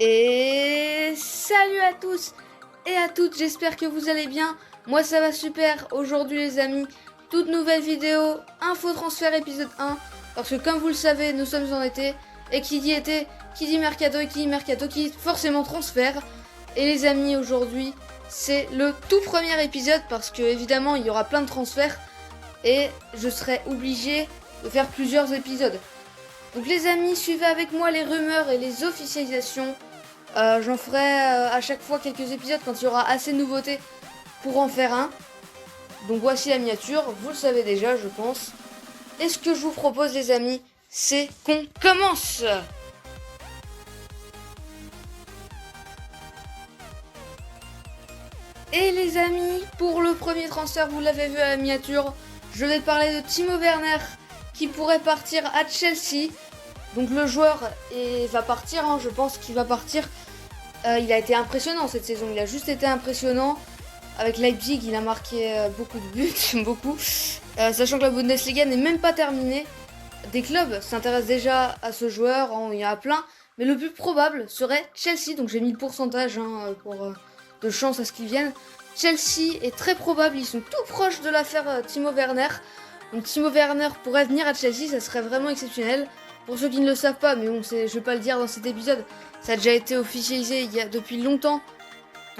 Et salut à tous et à toutes, j'espère que vous allez bien. Moi ça va super. Aujourd'hui les amis, toute nouvelle vidéo, info transfert épisode 1. Parce que comme vous le savez, nous sommes en été. Et qui dit été, qui dit mercato, et qui dit mercato, qui dit forcément transfert. Et les amis, aujourd'hui, c'est le tout premier épisode. Parce que évidemment, il y aura plein de transferts. Et je serai obligé de faire plusieurs épisodes. Donc les amis, suivez avec moi les rumeurs et les officialisations. J'en ferai à chaque fois quelques épisodes quand il y aura assez de nouveautés pour en faire un. Donc voici la miniature, vous le savez déjà je pense. Et ce que je vous propose les amis, c'est qu'on commence. Et les amis, pour le premier transfert, vous l'avez vu à la miniature, je vais parler de Timo Werner qui pourrait partir à Chelsea. Donc le joueur va partir, je pense qu'il va partir. Il a été impressionnant cette saison, il a juste été impressionnant. Avec Leipzig, il a marqué beaucoup de buts, beaucoup. Sachant que la Bundesliga n'est même pas terminée. Des clubs s'intéressent déjà à ce joueur, il y en a plein. Mais le plus probable serait Chelsea, donc j'ai mis le pourcentage de chance à ce qu'ils viennent. Chelsea est très probable, ils sont tout proches de l'affaire Timo Werner. Donc Timo Werner pourrait venir à Chelsea, ça serait vraiment exceptionnel. Pour ceux qui ne le savent pas, mais bon, je vais pas le dire dans cet épisode, ça a déjà été officialisé depuis longtemps.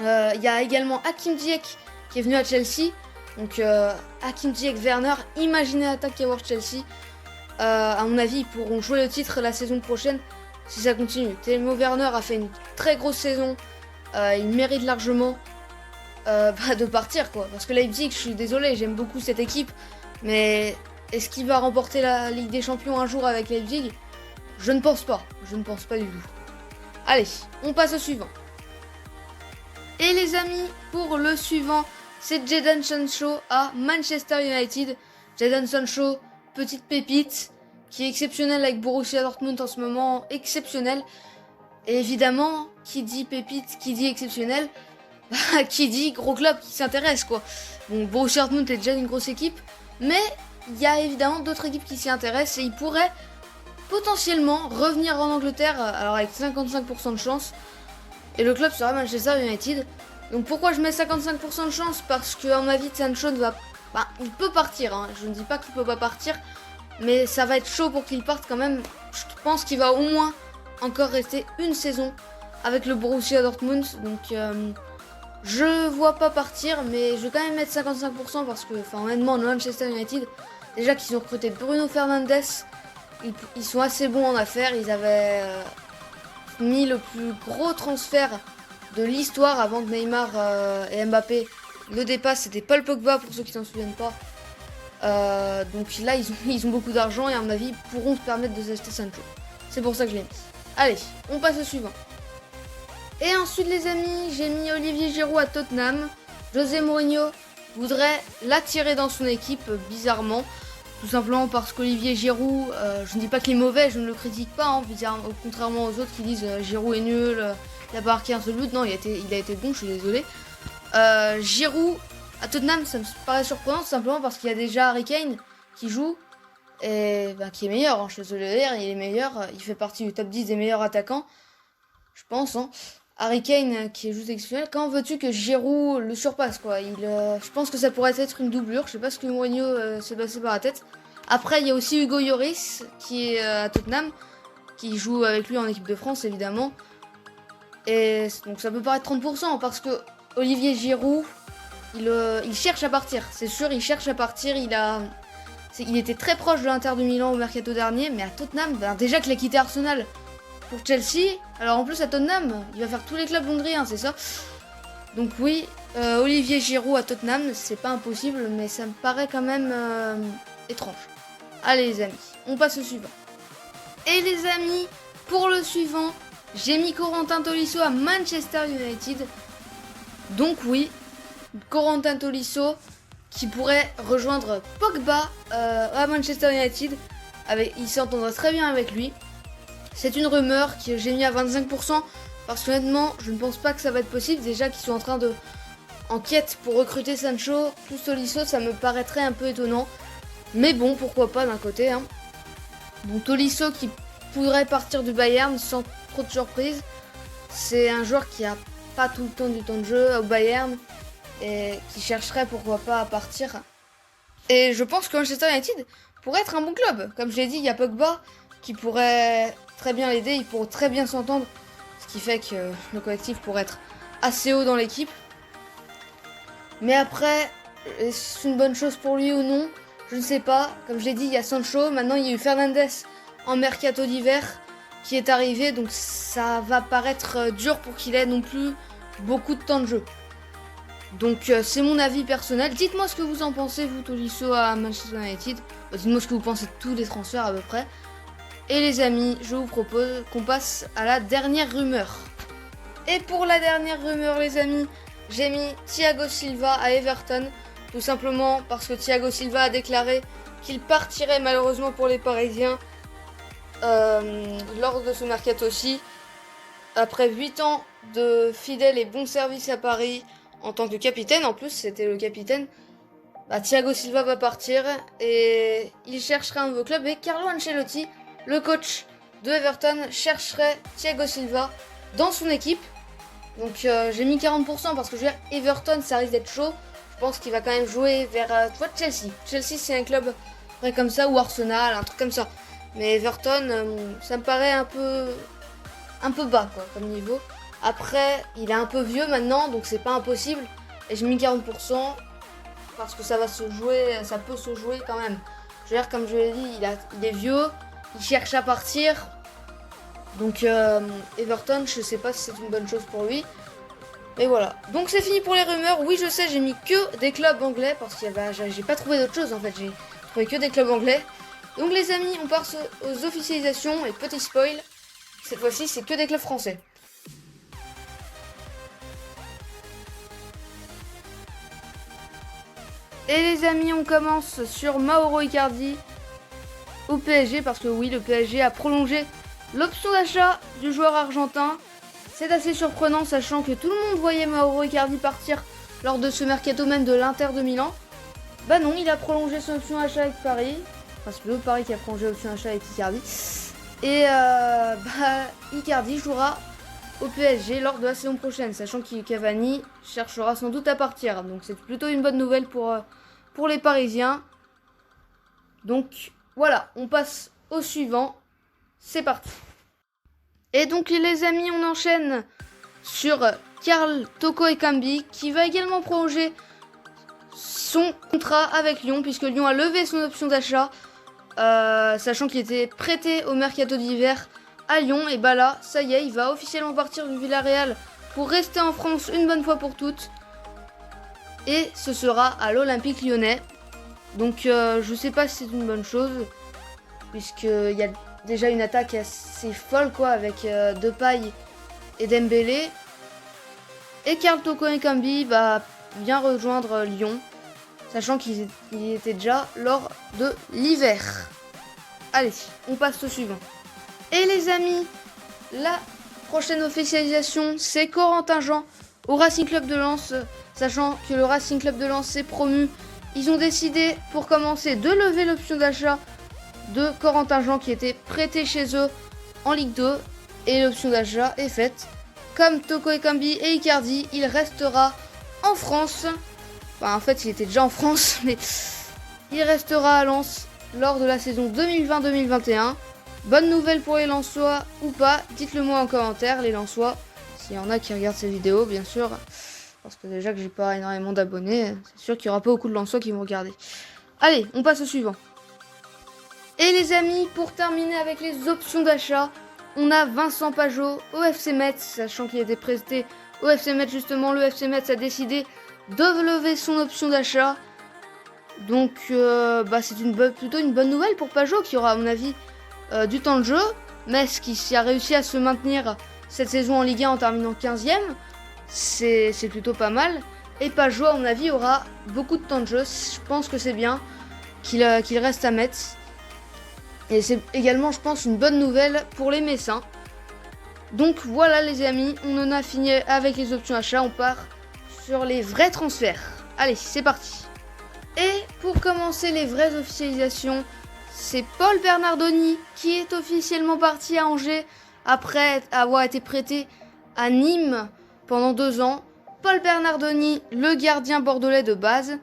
Il y a également Hakim Ziyech qui est venu à Chelsea. Donc Hakim Ziyech, Werner, imaginez l'attaque qu'il y a à Chelsea. À mon avis, ils pourront jouer le titre la saison prochaine si ça continue. Timo Werner a fait une très grosse saison. Il mérite largement de partir, quoi. Parce que Leipzig, je suis désolé, j'aime beaucoup cette équipe. Mais est-ce qu'il va remporter la Ligue des Champions un jour avec Leipzig? Je ne pense pas. Je ne pense pas du tout. Allez, on passe au suivant. Et les amis, pour le suivant, c'est Jadon Sancho à Manchester United. Jadon Sancho, petite pépite, qui est exceptionnelle avec Borussia Dortmund en ce moment, exceptionnel. Et évidemment, qui dit pépite, qui dit exceptionnel, qui dit gros club qui s'intéresse, quoi. Bon, Borussia Dortmund est déjà une grosse équipe, mais il y a évidemment d'autres équipes qui s'y intéressent et il pourrait potentiellement revenir en Angleterre, alors avec 55% de chance. Et le club sera Manchester United. Donc pourquoi je mets 55% de chance? Parce que à mon avis Sancho ne va pas... il peut partir, je ne dis pas qu'il peut pas partir. Mais ça va être chaud pour qu'il parte quand même. Je pense qu'il va au moins encore rester une saison avec le Borussia Dortmund. Donc je vois pas partir, mais je vais quand même mettre 55% parce que, honnêtement, Manchester United, déjà qu'ils ont recruté Bruno Fernandes, ils sont assez bons en affaires. Ils avaient mis le plus gros transfert de l'histoire avant que Neymar et Mbappé le dépassent. C'était Paul Pogba pour ceux qui s'en souviennent pas. Donc là, ils ont beaucoup d'argent et à mon avis, ils pourront se permettre de s'acheter Sancho. C'est pour ça que je l'ai mis. Allez, on passe au suivant. Et ensuite les amis, j'ai mis Olivier Giroud à Tottenham. José Mourinho voudrait l'attirer dans son équipe, bizarrement. Tout simplement parce qu'Olivier Giroud, je ne dis pas qu'il est mauvais, je ne le critique pas, contrairement aux autres qui disent Giroud est nul, il n'a pas marqué un seul but. Non, il a été bon, je suis désolé. Giroud à Tottenham, ça me paraît surprenant, tout simplement parce qu'il y a déjà Harry Kane qui joue, et qui est meilleur, je suis désolé, il est meilleur, il fait partie du top 10 des meilleurs attaquants, je pense. Harry Kane qui est juste exceptionnel. Quand veux-tu que Giroud le surpasse, quoi? Je pense que ça pourrait être une doublure. Je sais pas ce que Mourinho s'est passé par la tête. Après, il y a aussi Hugo Lloris qui est à Tottenham, qui joue avec lui en équipe de France, évidemment. Et donc ça peut paraître 30% parce que Olivier Giroud, il cherche à partir. C'est sûr, il cherche à partir. Il était très proche de l'Inter de Milan au mercato dernier, mais à Tottenham, déjà qu'il a quitté Arsenal pour Chelsea, alors en plus à Tottenham, il va faire tous les clubs londriens, c'est ça. Donc oui, Olivier Giroud à Tottenham, c'est pas impossible, mais ça me paraît quand même étrange. Allez les amis, on passe au suivant. Et les amis, pour le suivant, j'ai mis Corentin Tolisso à Manchester United. Donc oui, Corentin Tolisso qui pourrait rejoindre Pogba à Manchester United. Il s'entendrait très bien avec lui. C'est une rumeur que j'ai mis à 25% parce qu'honnêtement, je ne pense pas que ça va être possible. Déjà qu'ils sont en train de enquête pour recruter Sancho plus Tolisso, ça me paraîtrait un peu étonnant. Mais bon, pourquoi pas d'un côté. Donc Tolisso qui pourrait partir du Bayern sans trop de surprise. C'est un joueur qui a pas tout le temps du temps de jeu au Bayern et qui chercherait pourquoi pas à partir. Et je pense que Manchester United pourrait être un bon club. Comme je l'ai dit, il y a Pogba qui pourrait très bien l'aider, ils pourront très bien s'entendre, ce qui fait que le collectif pourrait être assez haut dans l'équipe. Mais après, est-ce une bonne chose pour lui ou non? Je ne sais pas. Comme je l'ai dit, il y a Sancho, maintenant il y a eu Fernandes en mercato d'hiver qui est arrivé, donc ça va paraître dur pour qu'il ait non plus beaucoup de temps de jeu. Donc c'est mon avis personnel. Dites-moi ce que vous en pensez, vous Tolisso à Manchester United. Dites-moi ce que vous pensez de tous les transferts à peu près. Et les amis, je vous propose qu'on passe à la dernière rumeur. Et pour la dernière rumeur les amis, j'ai mis Thiago Silva à Everton. Tout simplement parce que Thiago Silva a déclaré qu'il partirait malheureusement pour les Parisiens lors de ce mercato aussi. Après 8 ans de fidèle et bon service à Paris, en tant que capitaine, en plus c'était le capitaine, Thiago Silva va partir et il cherchera un nouveau club. Et Carlo Ancelotti, le coach de Everton, chercherait Thiago Silva dans son équipe. Donc j'ai mis 40% parce que je veux dire, Everton ça risque d'être chaud. Je pense qu'il va quand même jouer vers Chelsea. Chelsea c'est un club vrai comme ça, ou Arsenal, un truc comme ça. Mais Everton, ça me paraît un peu bas quoi, comme niveau. Après, il est un peu vieux maintenant, donc c'est pas impossible. Et j'ai mis 40% parce que ça va se jouer, ça peut se jouer quand même. Je veux dire, comme je l'ai dit, il est vieux, il cherche à partir. Donc Everton, je sais pas si c'est une bonne chose pour lui. Mais voilà. Donc c'est fini pour les rumeurs. Oui, je sais, j'ai mis que des clubs anglais parce que j'ai pas trouvé d'autre chose en fait. J'ai trouvé que des clubs anglais. Donc les amis, on passe aux officialisations et petit spoil. Cette fois-ci, c'est que des clubs français. Et les amis, on commence sur Mauro Icardi au PSG parce que oui, le PSG a prolongé l'option d'achat du joueur argentin. C'est assez surprenant sachant que tout le monde voyait Mauro Icardi partir lors de ce mercato même de l'Inter de Milan. Bah non, il a prolongé son option d'achat avec Paris. Enfin, c'est plutôt Paris qui a prolongé l'option d'achat avec Icardi. Et Icardi jouera au PSG lors de la saison prochaine, sachant que Cavani cherchera sans doute à partir. Donc c'est plutôt une bonne nouvelle pour les Parisiens. Donc voilà, on passe au suivant. C'est parti. Et donc les amis, on enchaîne sur Karl Toko Ekambi qui va également prolonger son contrat avec Lyon puisque Lyon a levé son option d'achat. Sachant qu'il était prêté au mercato d'hiver à Lyon, et bah là, ça y est, il va officiellement partir du Villarreal pour rester en France une bonne fois pour toutes. Et ce sera à l'Olympique Lyonnais. Donc je sais pas si c'est une bonne chose, puisqu'il y a déjà une attaque assez folle quoi, avec Depay et Dembélé. Et Karl Toko Ekambi va bien rejoindre Lyon, sachant qu'il était déjà lors de l'hiver. Allez, on passe au suivant. Et les amis, la prochaine officialisation, c'est Corentin Jean au Racing Club de Lens. Sachant que le Racing Club de Lens s'est promu, ils ont décidé pour commencer de lever l'option d'achat de Corentin Jean qui était prêté chez eux en Ligue 2. Et l'option d'achat est faite. Comme Toko Ekambi et Icardi, il restera en France. Enfin, en fait, il était déjà en France, mais il restera à Lens lors de la saison 2020-2021. Bonne nouvelle pour les Lensois ou pas, dites-le moi en commentaire, les Lensois, s'il y en a qui regardent ces vidéos, bien sûr. Parce que déjà que j'ai pas énormément d'abonnés, c'est sûr qu'il y aura pas beaucoup de Lensois qui vont regarder. Allez, on passe au suivant. Et les amis, pour terminer avec les options d'achat, on a Vincent Pajot au FC Metz, sachant qu'il était prêté au FC Metz justement. Le FC Metz a décidé de lever son option d'achat. Donc c'est plutôt une bonne nouvelle pour Pajot qui aura à mon avis du temps de jeu. Metz qui a réussi à se maintenir cette saison en Ligue 1 en terminant 15e. C'est plutôt pas mal. Et Pajot à mon avis aura beaucoup de temps de jeu. Je pense que c'est bien qu'il reste à Metz. Et c'est également je pense une bonne nouvelle pour les Messins. Donc voilà les amis, on en a fini avec les options achats. On part sur les vrais transferts. Allez, c'est parti. Et pour commencer les vraies officialisations, c'est Paul Bernardoni qui est officiellement parti à Angers après avoir été prêté à Nîmes pendant 2 ans. Paul Bernardoni, le gardien bordelais de base,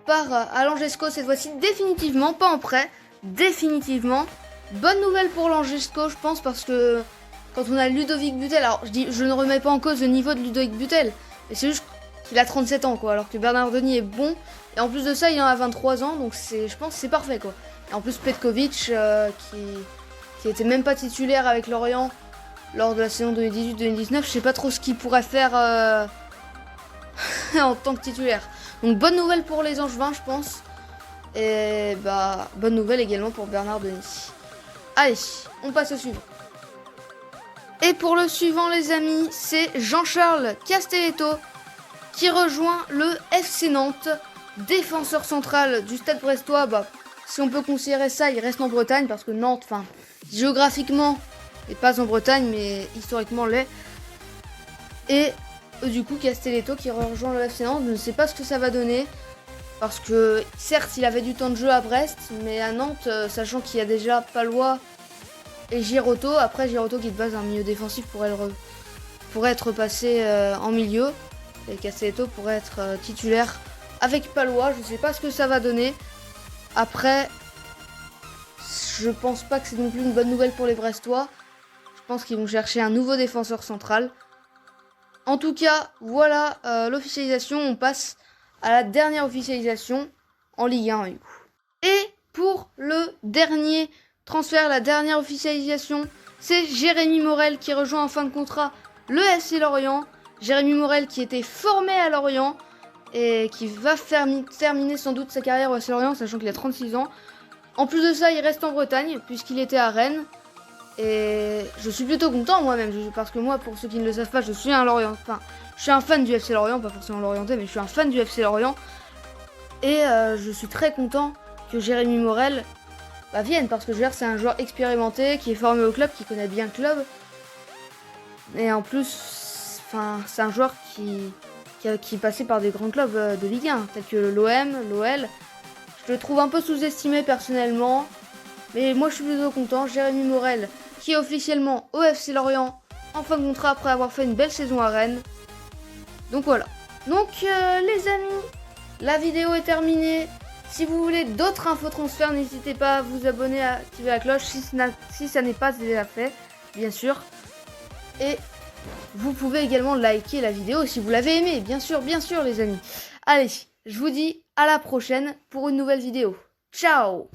part à l'Angesco cette fois-ci définitivement, pas en prêt, définitivement. Bonne nouvelle pour l'Angesco, je pense, parce que quand on a Ludovic Butel, alors je ne remets pas en cause le niveau de Ludovic Butel, mais c'est juste qu'il a 37 ans, quoi, alors que Bernardoni est bon, et en plus de ça, il en a 23 ans, donc je pense que c'est parfait, quoi. Et en plus, Petkovic, qui était même pas titulaire avec Lorient lors de la saison 2018-2019, je sais pas trop ce qu'il pourrait faire en tant que titulaire. Donc bonne nouvelle pour les Angevins, je pense. Et bah bonne nouvelle également pour Bernardoni. Allez, on passe au suivant. Et pour le suivant, les amis, c'est Jean-Charles Castelletto qui rejoint le FC Nantes, défenseur central du Stade Brestois. Bah, si on peut considérer ça, il reste en Bretagne parce que Nantes, enfin, géographiquement, n'est pas en Bretagne, mais historiquement l'est. Et du coup, Castelletto qui rejoint le FC Nantes, je ne sais pas ce que ça va donner. Parce que, certes, il avait du temps de jeu à Brest, mais à Nantes, sachant qu'il y a déjà Palois et Girotto, après Girotto qui est de base un milieu défensif pourrait être passé en milieu. Et Castelletto pourrait être titulaire avec Palois, je ne sais pas ce que ça va donner. Après, je pense pas que c'est non plus une bonne nouvelle pour les Brestois. Je pense qu'ils vont chercher un nouveau défenseur central. En tout cas, voilà l'officialisation. On passe à la dernière officialisation en Ligue 1 du coup. Et pour le dernier transfert, la dernière officialisation, c'est Jérémy Morel qui rejoint en fin de contrat le FC Lorient. Jérémy Morel qui était formé à Lorient et qui va terminer sans doute sa carrière au FC Lorient, sachant qu'il a 36 ans. En plus de ça, il reste en Bretagne puisqu'il était à Rennes. Et je suis plutôt content moi-même, parce que moi, pour ceux qui ne le savent pas, je suis un Lorient. Enfin, je suis un fan du FC Lorient, pas forcément l'orienté, mais je suis un fan du FC Lorient. Et je suis très content que Jérémy Morel vienne, parce que je veux dire, c'est un joueur expérimenté, qui est formé au club, qui connaît bien le club. Et en plus, c'est un joueur qui est passé par des grands clubs de Ligue 1, tels que l'OM, l'OL. Je le trouve un peu sous-estimé personnellement, mais moi je suis plutôt content. Jérémy Morel, qui est officiellement au FC Lorient en fin de contrat après avoir fait une belle saison à Rennes. Donc voilà. Donc les amis, la vidéo est terminée. Si vous voulez d'autres infos transferts, n'hésitez pas à vous abonner, à activer la cloche si ça n'est pas déjà fait, bien sûr. Et vous pouvez également liker la vidéo si vous l'avez aimée, bien sûr les amis. Allez, je vous dis à la prochaine pour une nouvelle vidéo. Ciao!